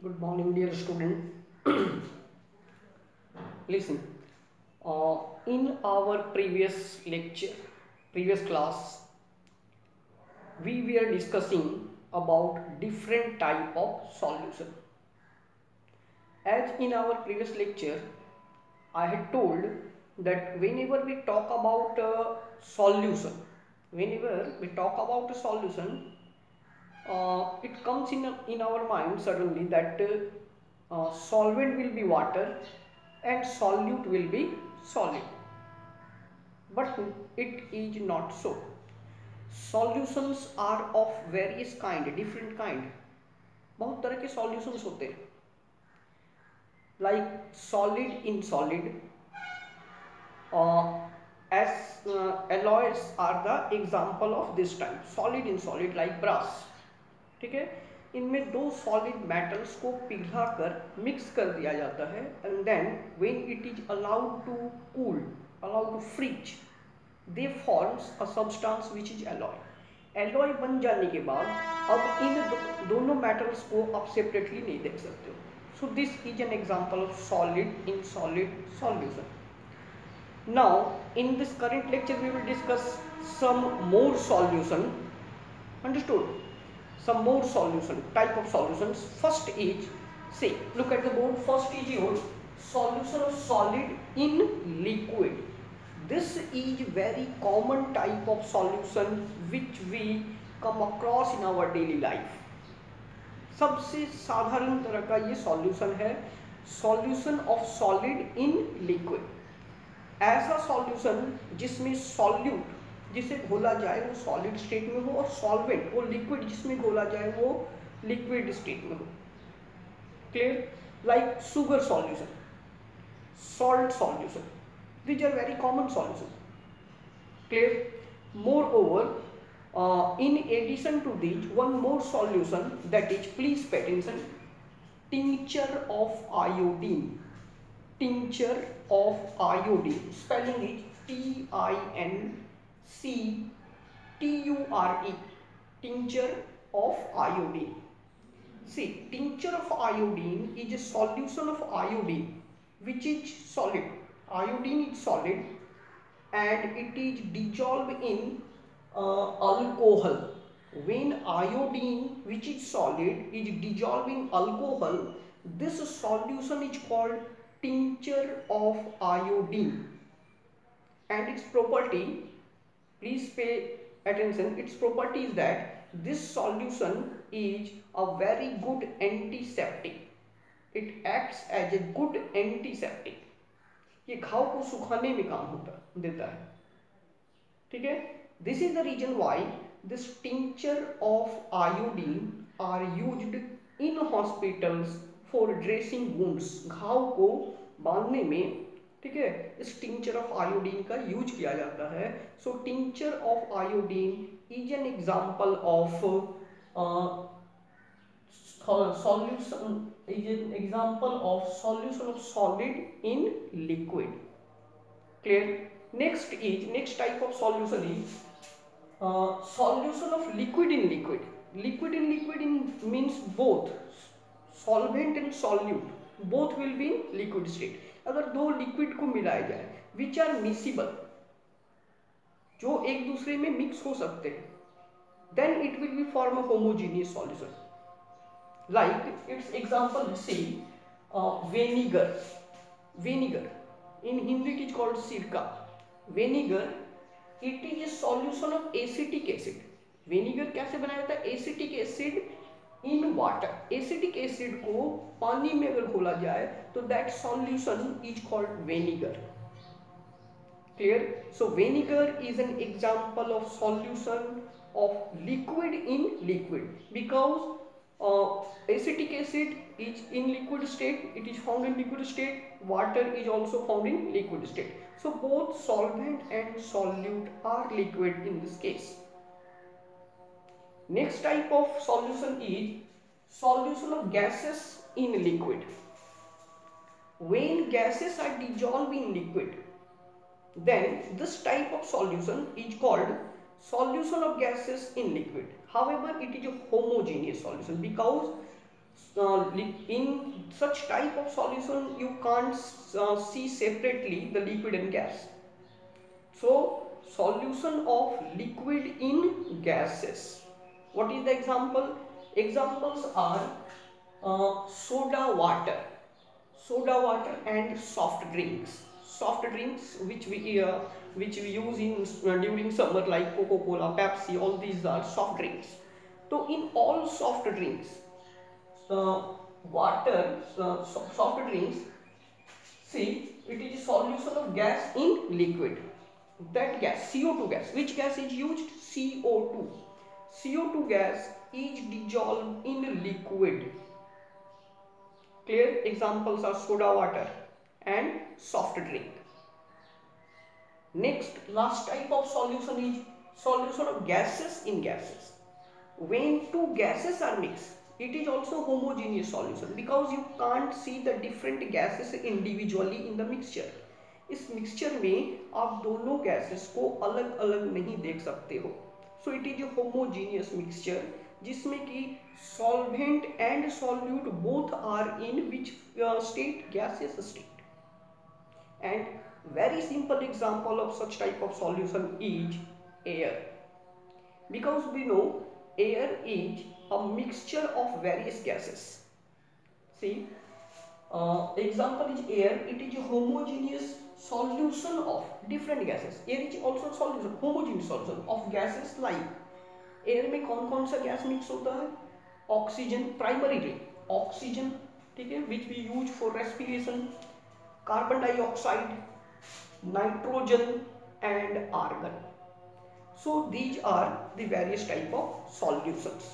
Good morning, dear student. Listen, in our previous lecture, previous class, we were discussing about different type of solution. As in our previous lecture, I had told that whenever we talk about a solution, whenever we talk about a solution, it comes in our mind suddenly that solvent will be water and solute will be solid, but it is not so. Solutions are of various kind, different kind. बहुत तरह के solutions होते हैं, like solid in solid, as alloys are the example of this type. Solid in solid like brass. ठीक है, इनमें दो solid metals को पिघलाकर मिक्स कर दिया जाता है and then when it is allowed to cool, allowed to freeze, they forms a substance which is alloy. Alloy बन जाने के बाद अब इन दोनों मेटल्स को आप सेपरेटली नहीं देख सकते हो। So this is an example of solid in solid solution. Now in this current lecture we will discuss some more solution. Understood? Some more solution, type of solutions. First is, say, look at the board. First is your solution of solid in liquid. This is very common type of solution which we come across in our daily life. सबसे साधारण तरह का ये solution है, solution of solid in liquid. ऐसा solution जिसमें solute जिसे घोला जाए वो सॉलिड स्टेट में हो और सॉल्वेंट वो लिक्विड जिसमें घोला जाए वो लिक्विड स्टेट में हो। Clear? Like sugar solution, salt solution, these are very common solutions. Clear? Moreover, in addition to these, one more solution, that is, please pay attention, tincture of iodine. Tincture of iodine, spelling is TINCTURE, tincture of iodine. See, tincture of iodine is a solution of iodine which is solid. Iodine is solid and it is dissolved in alcohol. When iodine which is solid is dissolved in alcohol, this solution is called tincture of iodine. And its property, please pay attention, its property is that this solution is a very good antiseptic. It acts as a good antiseptic. ये घाव को सुखाने में काम देता है। ठीक है? This is the reason why this tincture of iodine are used in hospitals for dressing wounds. घाव को बांधने में, ठीक है, इस टिंचर ऑफ आयोडीन का यूज किया जाता है। So tincture of iodine is an example of solution, is an example of solution of solid in liquid. Clear? Next type of solution is solution of liquid in liquid. Liquid in liquid means both solvent and solute, both will be in liquid state. अगर दो liquid को मिलाया जाए which are miscible, जो एक दूसरे में mix हो सकते हैं, then it will be form a homogeneous solution. Like it's example, see vinegar. Vinegar in Hindi it is called sirka. Vinegar it is a solution of acetic acid. Vinegar कैसे बनाया जाता है? Acetic acid in water. Acetic acid को पानी में अगर घोला जाए तो that solution is called vinegar. Clear? So vinegar is an example of solution of liquid in liquid, because acetic acid is in liquid state, it is found in liquid state, water is also found in liquid state. So both solvent and solute are liquid in this case. Next type of solution is solution of gases in liquid. When gases are dissolved in liquid, then this type of solution is called solution of gases in liquid. However, it is a homogeneous solution because In such type of solution you can't see separately the liquid and gas. So solution of liquid in gases. What is the example? Examples are soda water and soft drinks. Soft drinks which we use in during summer, like Coca-Cola, Pepsi, all these are soft drinks. So in all soft drinks, soft drinks, see, it is a solution of gas in liquid. That gas, CO2 gas, which gas is used? CO2. CO2 gas is dissolved in liquid. Clear? Examples are soda water and soft drink. Next, last type of solution is solution of gases in gases. When two gases are mixed, it is also homogeneous solution, because you can't see the different gases individually in the mixture. इस mixture में आप दोनों gases को अलग अलग नहीं देख सकते हो. So it is a homogeneous mixture जिसमें कि solvent and solute both are in which state? Gaseous state. And very simple example of such type of solution is air, because we know air is a mixture of various gases. See, example is air. It is a homogeneous solution of different gases. Air is also solution, homogeneous solution of gases like air में कौन कौन सा gas mix होता है? Oxygen, primarily oxygen, ठीक है, which we use for respiration, carbon dioxide, nitrogen and argon. So these are the various type of solutions.